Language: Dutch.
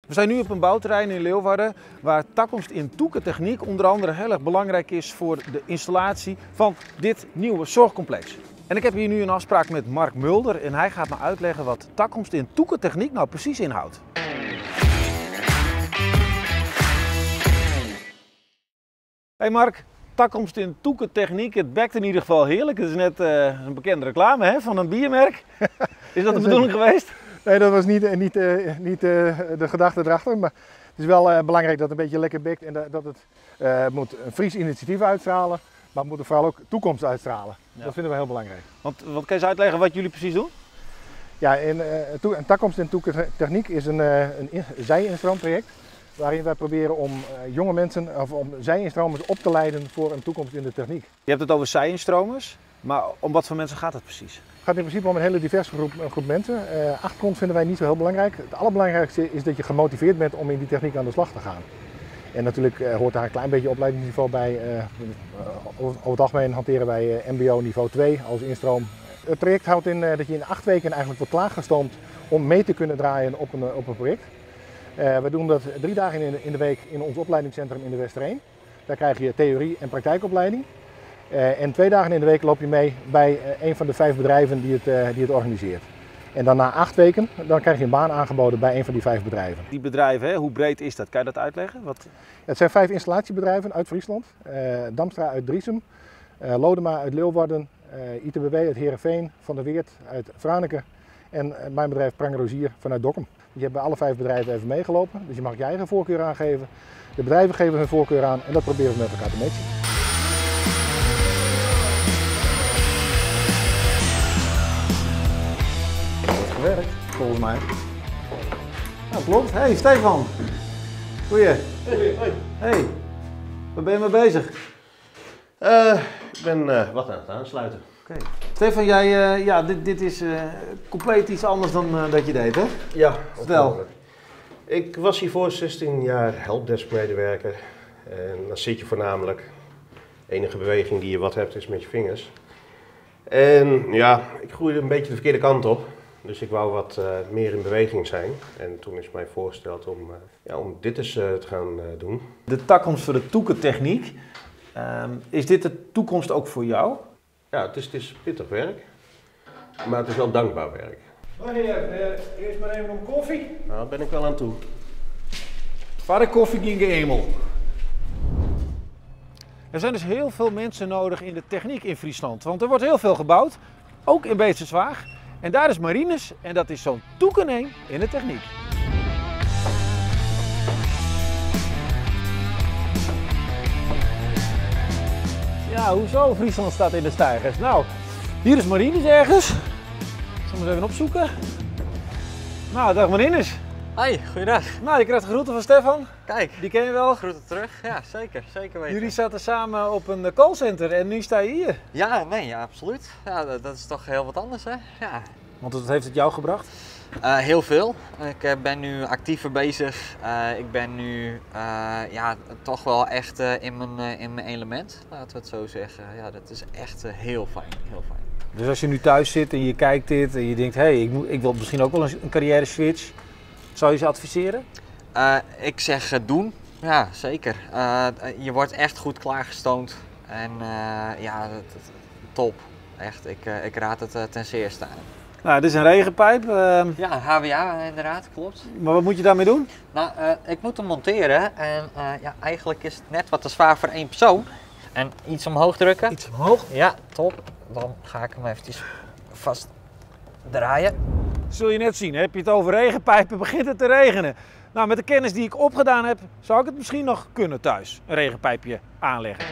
We zijn nu op een bouwterrein in Leeuwarden waar takkomst in toekentechniek onder andere heel erg belangrijk is voor de installatie van dit nieuwe zorgcomplex. En ik heb hier nu een afspraak met Mark Mulder en hij gaat me uitleggen wat takkomst in toekentechniek nou precies inhoudt. Hey Mark, takkomst in toekentechniek, het bekt in ieder geval heerlijk. Het is net een bekende reclame hè, van een biermerk. Is dat de bedoeling geweest? Nee, dat was niet de gedachte erachter, maar het is wel belangrijk dat het een beetje lekker bekt en dat het moet een Fries initiatief uitstralen, maar het moet vooral ook toekomst uitstralen. Ja. Dat vinden we heel belangrijk. Want kan je eens uitleggen wat jullie precies doen? Ja, een takkomst in toekentechniek is een zij-instroomproject waarin wij proberen om jonge mensen of om zij-instromers op te leiden voor een toekomst in de techniek. Je hebt het over zij-instromers, maar om wat voor mensen gaat het precies? Het gaat in principe om een hele diverse groep mensen. Achtergrond vinden wij niet zo heel belangrijk. Het allerbelangrijkste is dat je gemotiveerd bent om in die techniek aan de slag te gaan. En natuurlijk hoort daar een klein beetje opleidingsniveau bij. Over het algemeen hanteren wij MBO niveau 2 als instroom. Het project houdt in dat je in 8 weken eigenlijk wordt klaargestoomd om mee te kunnen draaien op een project. We doen dat 3 dagen in de week in ons opleidingscentrum in de Westereen. Daar krijg je theorie- en praktijkopleiding. En 2 dagen in de week loop je mee bij een van de 5 bedrijven die het organiseert. En dan na 8 weken dan krijg je een baan aangeboden bij een van die 5 bedrijven. Die bedrijven, hè, hoe breed is dat? Kan je dat uitleggen? Het zijn 5 installatiebedrijven uit Friesland. Damstra uit Driesem, Lodema uit Leeuwarden, ITBW uit Heerenveen, Van der Weert uit Franeker en mijn bedrijf Prang Rozier vanuit Dokkum. Je hebt bij alle 5 bedrijven even meegelopen, dus je mag je eigen voorkeur aangeven. De bedrijven geven hun voorkeur aan en dat proberen we met elkaar te matchen. Gewerkt, volgens mij. Nou, klopt. Hey Stefan. Goeie. Hey. Waar ben je mee bezig? Ik ben wat aan het aansluiten. Okay. Stefan, jij, dit is compleet iets anders dan dat je deed, hè? Ja, vertel. Ik was hiervoor 16 jaar helpdesk-medewerker. En dan zit je voornamelijk. De enige beweging die je wat hebt is met je vingers. En ja, ik groeide een beetje de verkeerde kant op. Dus ik wou wat meer in beweging zijn. En toen is mij voorgesteld om dit eens te gaan doen. De takkomst voor de toekentechniek. Is dit de toekomst ook voor jou? Ja, het is pittig werk. Maar het is wel dankbaar werk. Eerst maar even om koffie. Nou, daar ben ik wel aan toe. Waar de koffie ging eenmaal. Er zijn dus heel veel mensen nodig in de techniek in Friesland. Want er wordt heel veel gebouwd, ook in Beesterswaag. En daar is Marines en dat is zo'n toekeneen in de techniek. Ja, hoezo? Friesland staat in de steigers. Nou, hier is Marines ergens. Ik zal hem eens even opzoeken. Nou, dag Marines. Hoi, goeiedag. Nou, je krijgt de groeten van Stefan. Kijk, Die ken je wel. groeten terug. Ja, zeker weten. Jullie zaten samen op een callcenter en nu sta je hier. Ja, nee, ja, absoluut. Ja, dat is toch heel wat anders, hè? Ja. Want wat heeft het jou gebracht? Heel veel. Ik ben nu actiever bezig. Ik ben nu ja, toch wel echt in mijn element, laten we het zo zeggen. Ja, dat is echt heel fijn, heel fijn. Dus als je nu thuis zit en je kijkt dit en je denkt, hé, ik wil misschien ook wel een carrière switch. Zou je ze adviseren? Ik zeg doen. Ja, zeker. Je wordt echt goed klaargestoomd. En ja, top. Echt, ik raad het ten zeerste aan. Nou, dit is een regenpijp. Ja, HWA inderdaad, klopt. Maar wat moet je daarmee doen? Nou, ik moet hem monteren en ja, eigenlijk is het net wat te zwaar voor 1 persoon. En iets omhoog drukken. Iets omhoog. Ja, top. Dan ga ik hem eventjes vast draaien. Zul je net zien, heb je het over regenpijpen, begint het te regenen. Nou, met de kennis die ik opgedaan heb, zou ik het misschien nog kunnen thuis, een regenpijpje aanleggen.